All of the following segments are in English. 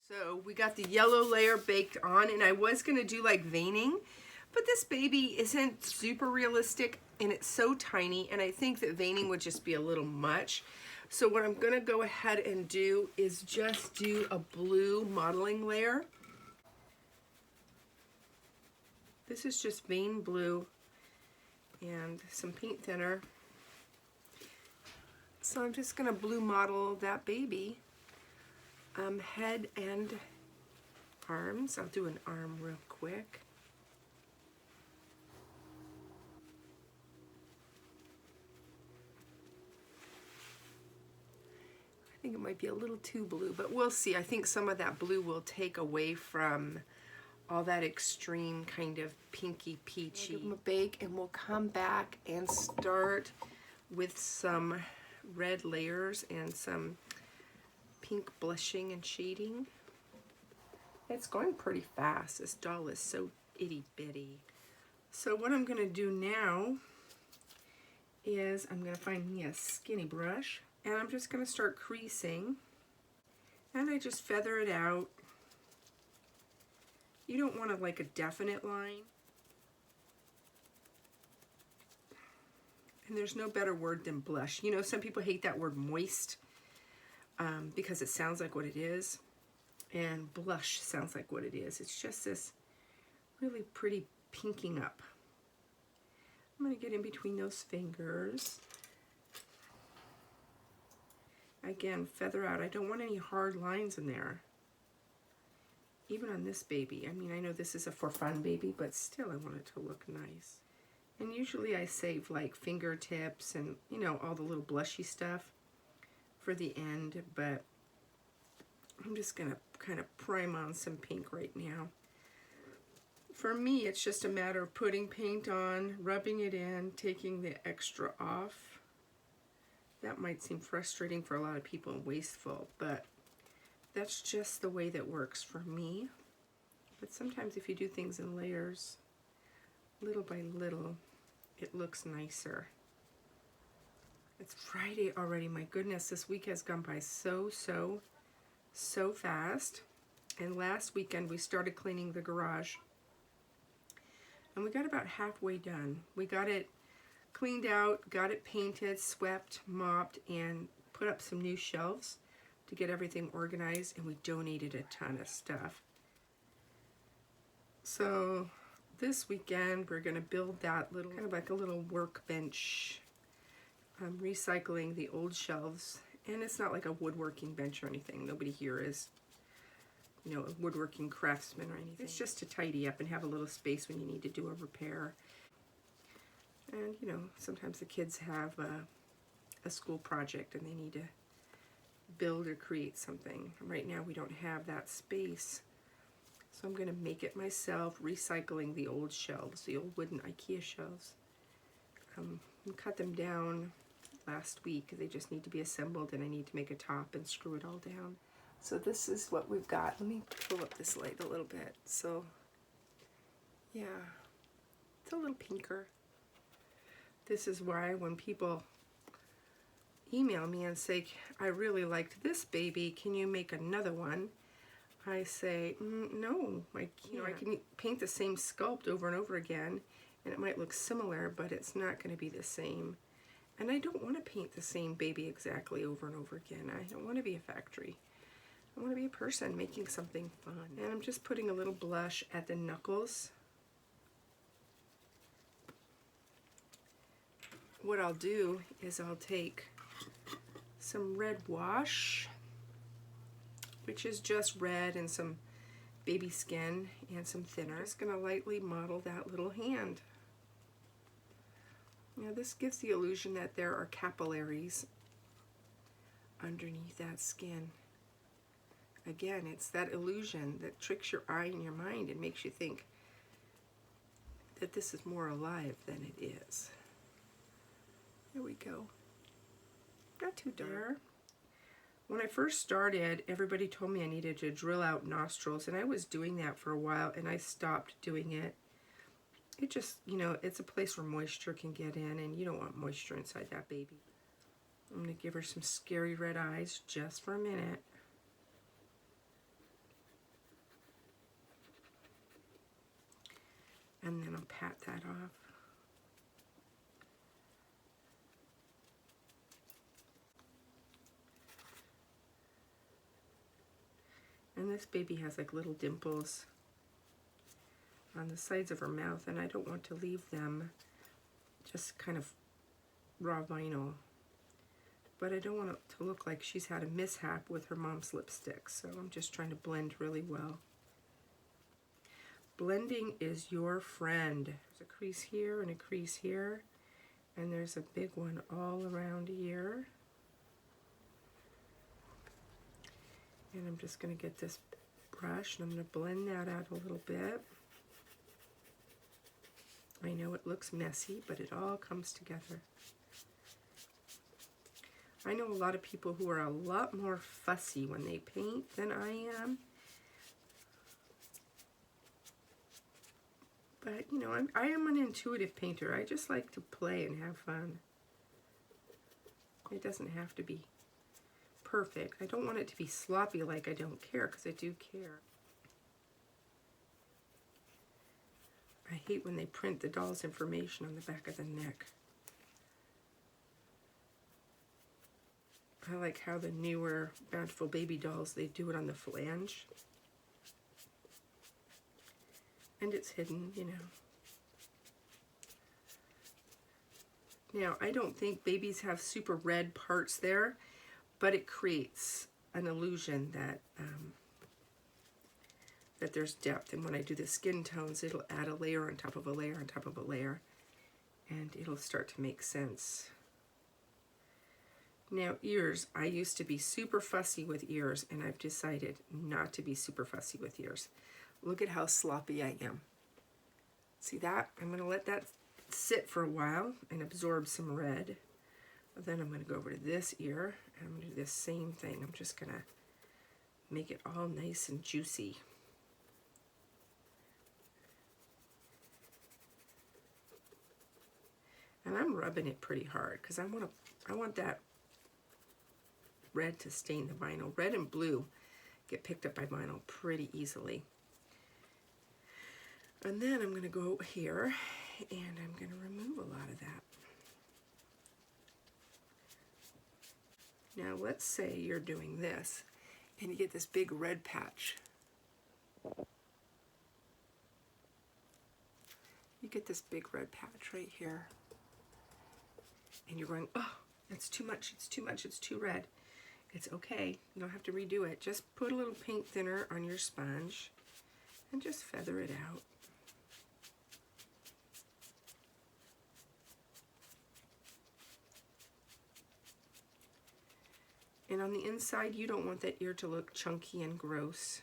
So we got the yellow layer baked on, and I was going to do like veining, but this baby isn't super realistic and it's so tiny, and I think that veining would just be a little much. So what I'm going to go ahead and do is just do a blue modeling layer. This is just vein blue and some paint thinner. So I'm just going to blue model that baby. Head and arms. I'll do an arm real quick. I think it might be a little too blue, but we'll see. I think some of that blue will take away from all that extreme kind of pinky peachy. Give them a bake, and we'll come back and start with some red layers and some pink blushing and shading. It's going pretty fast. This doll is so itty bitty. So what I'm going to do now is I'm going to find me a skinny brush, and I'm just going to start creasing, and I just feather it out. You don't want like a definite line. And there's no better word than blush. You know, some people hate that word moist because it sounds like what it is. And blush sounds like what it is. It's just this really pretty pinking up. I'm going to get in between those fingers. Again, feather out. I don't want any hard lines in there. Even on this baby. I mean, I know this is a for fun baby, but still I want it to look nice. And usually I save like fingertips and, you know, all the little blushy stuff for the end, but I'm just going to kind of prime on some pink right now. For me, it's just a matter of putting paint on, rubbing it in, taking the extra off. That might seem frustrating for a lot of people and wasteful, but that's just the way that works for me. But sometimes if you do things in layers, little by little, it looks nicer. It's Friday already. My goodness, this week has gone by so fast. And last weekend we started cleaning the garage, and we got about halfway done. We got it cleaned out, got it painted, swept, mopped, and put up some new shelves to get everything organized, and we donated a ton of stuff. So this weekend we're going to build that little, kind of like a little workbench. I'm recycling the old shelves, and it's not like a woodworking bench or anything. Nobody here is, you know, a woodworking craftsman or anything. It's just to tidy up and have a little space when you need to do a repair. And, you know, sometimes the kids have a school project and they need to build or create something. Right now we don't have that space, so I'm going to make it myself, recycling the old shelves, the old wooden IKEA shelves. We cut them down last week. They just need to be assembled, and I need to make a top and screw it all down. So this is what we've got. Let me pull up this light a little bit. So yeah, it's a little pinker. This is why when people email me and say, I really liked this baby, can you make another one? I say, no, I can paint the same sculpt over and over again, and it might look similar, but it's not going to be the same. And I don't want to paint the same baby exactly over and over again. I don't want to be a factory. I want to be a person making something fun. And I'm just putting a little blush at the knuckles. What I'll do is I'll take some red wash, which is just red and some baby skin and some thinner. I'm just going to lightly model that little hand. Now this gives the illusion that there are capillaries underneath that skin. Again, it's that illusion that tricks your eye and your mind and makes you think that this is more alive than it is. There we go. Not too dark. When I first started, everybody told me I needed to drill out nostrils, and I was doing that for a while, and I stopped doing it. It just, you know, it's a place where moisture can get in, and you don't want moisture inside that baby. I'm going to give her some scary red eyes just for a minute. And then I'll pat that off. And this baby has like little dimples on the sides of her mouth, and I don't want to leave them just kind of raw vinyl. But I don't want it to look like she's had a mishap with her mom's lipstick, so I'm just trying to blend really well. Blending is your friend. There's a crease here and a crease here, and there's a big one all around here. And I'm just going to get this brush and I'm going to blend that out a little bit. I know it looks messy, but it all comes together. I know a lot of people who are a lot more fussy when they paint than I am. But, you know, I am an intuitive painter. I just like to play and have fun. It doesn't have to be perfect. I don't want it to be sloppy like I don't care, because I do care. I hate when they print the doll's information on the back of the neck. I like how the newer Bountiful Baby dolls, they do it on the flange. And it's hidden, you know. Now, I don't think babies have super red parts there, but it creates an illusion that that there's depth. And when I do the skin tones, it'll add a layer on top of a layer on top of a layer, and it'll start to make sense. Now, ears, I used to be super fussy with ears, and I've decided not to be super fussy with ears. Look at how sloppy I am. See that? I'm going to let that sit for a while and absorb some red. Then I'm going to go over to this ear, and I'm going to do the same thing. I'm just going to make it all nice and juicy. And I'm rubbing it pretty hard because I want that red to stain the vinyl. Red and blue get picked up by vinyl pretty easily. And then I'm going to go here and I'm going to remove a lot of that. Now let's say you're doing this and you get this big red patch. You get this big red patch right here. And you're going, oh, it's too much, it's too much, it's too red. It's okay, you don't have to redo it. Just put a little paint thinner on your sponge and just feather it out. And on the inside, you don't want that ear to look chunky and gross.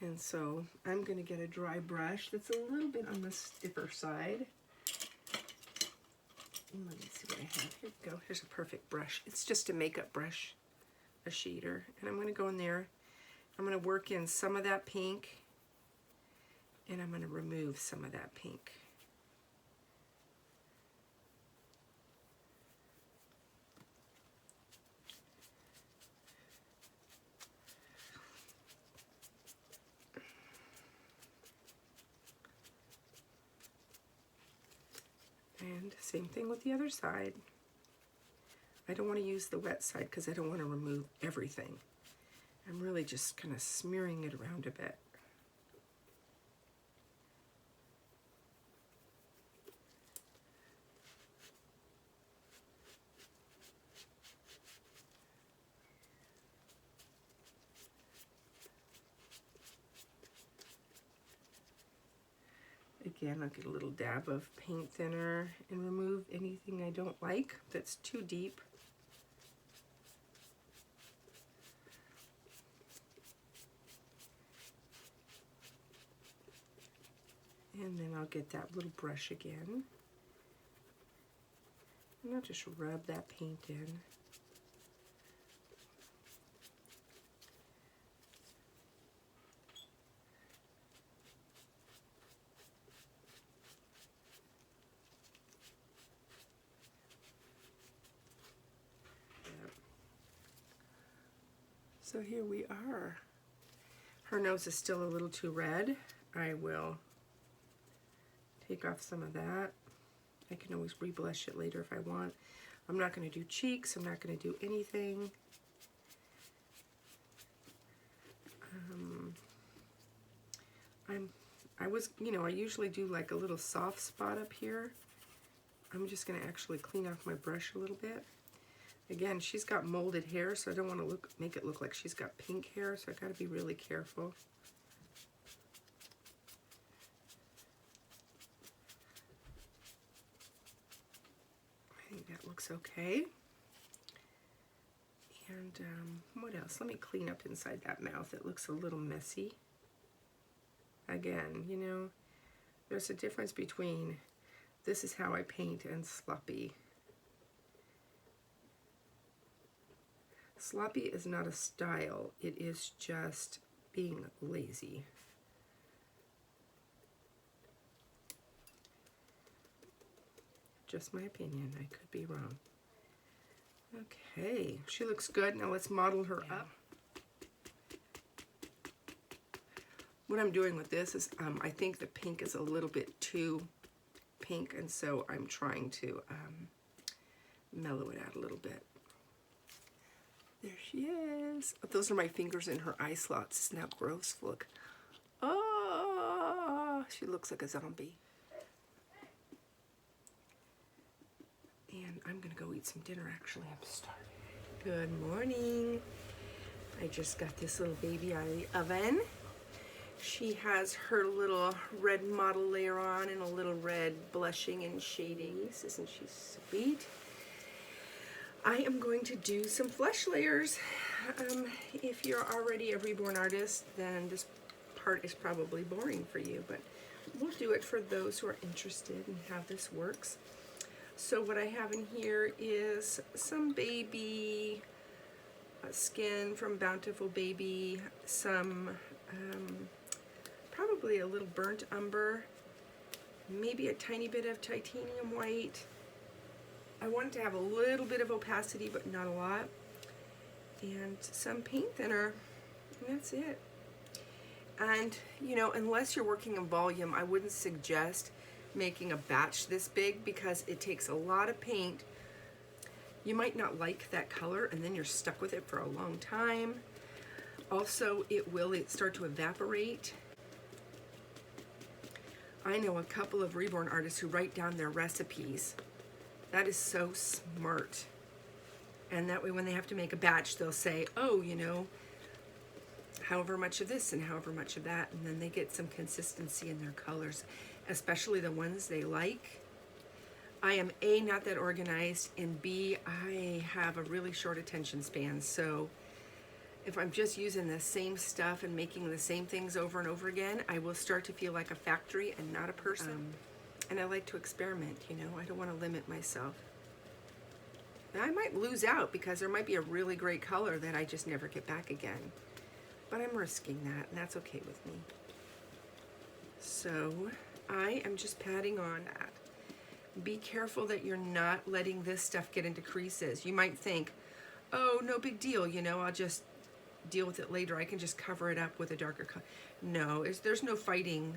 And so I'm going to get a dry brush that's a little bit on the stiffer side. Let me see what I have. Here we go. Here's a perfect brush. It's just a makeup brush, a shader. And I'm going to go in there. I'm going to work in some of that pink. And I'm going to remove some of that pink. And same thing with the other side. I don't want to use the wet side because I don't want to remove everything. I'm really just kind of smearing it around a bit. Again, I'll get a little dab of paint thinner and remove anything I don't like that's too deep. And then I'll get that little brush again. And I'll just rub that paint in. So here we are. Her nose is still a little too red. I will Take off some of that. I can always reblush it later if I want. I'm not going to do cheeks. I'm not going to do anything. I usually do like a little soft spot up here. I'm just going to actually clean off my brush a little bit. Again, she's got molded hair, so I don't want to make it look like she's got pink hair, so I got to be really careful. I think that looks okay. And what else? Let me clean up inside that mouth. It looks a little messy. Again, you know, there's a difference between this is how I paint and sloppy. Sloppy is not a style. It is just being lazy. Just my opinion. I could be wrong. Okay, she looks good. Now let's model her up. What I'm doing with this is I think the pink is a little bit too pink, and so I'm trying to mellow it out a little bit. There she is. Those are my fingers in her eye slots. It's now gross. Look. Oh, she looks like a zombie. And I'm going to go eat some dinner, actually. I'm starving. Good morning. I just got this little baby out of the oven. She has her little red model layer on and a little red blushing and shadings. Isn't she sweet? I am going to do some flesh layers. If you're already a reborn artist, then this part is probably boring for you, but we'll do it for those who are interested in how this works. So what I have in here is some baby skin from Bountiful Baby, some probably a little burnt umber, maybe a tiny bit of titanium white. I want it to have a little bit of opacity, but not a lot. And some paint thinner, and that's it. And, you know, unless you're working in volume, I wouldn't suggest making a batch this big because it takes a lot of paint. You might not like that color, and then you're stuck with it for a long time. Also, it will start to evaporate. I know a couple of reborn artists who write down their recipes. That is so smart. And that way when they have to make a batch, they'll say, oh, you know, however much of this and however much of that, and then they get some consistency in their colors, especially the ones they like. I am A, not that organized, and B, I have a really short attention span, so if I'm just using the same stuff and making the same things over and over again, I will start to feel like a factory and not a person. And I like to experiment, you know, I don't want to limit myself. Now, I might lose out because there might be a really great color that I just never get back again. But I'm risking that, and that's okay with me. So I am just patting on that. Be careful that you're not letting this stuff get into creases. You might think, oh, no big deal, you know, I'll just deal with it later. I can just cover it up with a darker color. No, there's no fighting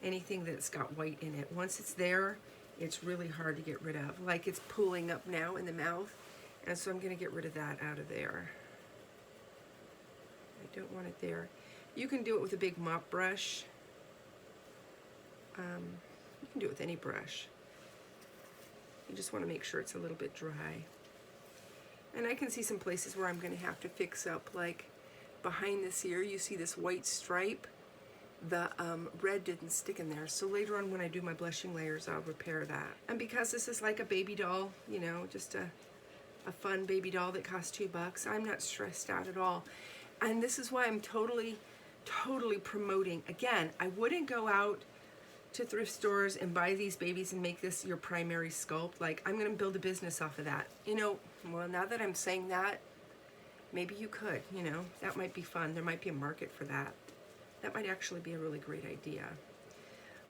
anything that's got white in it. Once it's there, it's really hard to get rid of. Like it's pooling up now in the mouth, and so I'm going to get rid of that out of there. I don't want it there. You can do it with a big mop brush. You can do it with any brush. You just want to make sure it's a little bit dry. And I can see some places where I'm going to have to fix up, like behind this ear, you see this white stripe. The red didn't stick in there, so later on when I do my blushing layers, I'll repair that. And because this is like a baby doll, you know, just a fun baby doll that costs $2, I'm not stressed out at all. And this is why I'm totally promoting. Again, I wouldn't go out to thrift stores and buy these babies and make this your primary sculpt. Like, I'm going to build a business off of that. You know, well, now that I'm saying that, maybe you could, you know, that might be fun. There might be a market for that. That might actually be a really great idea.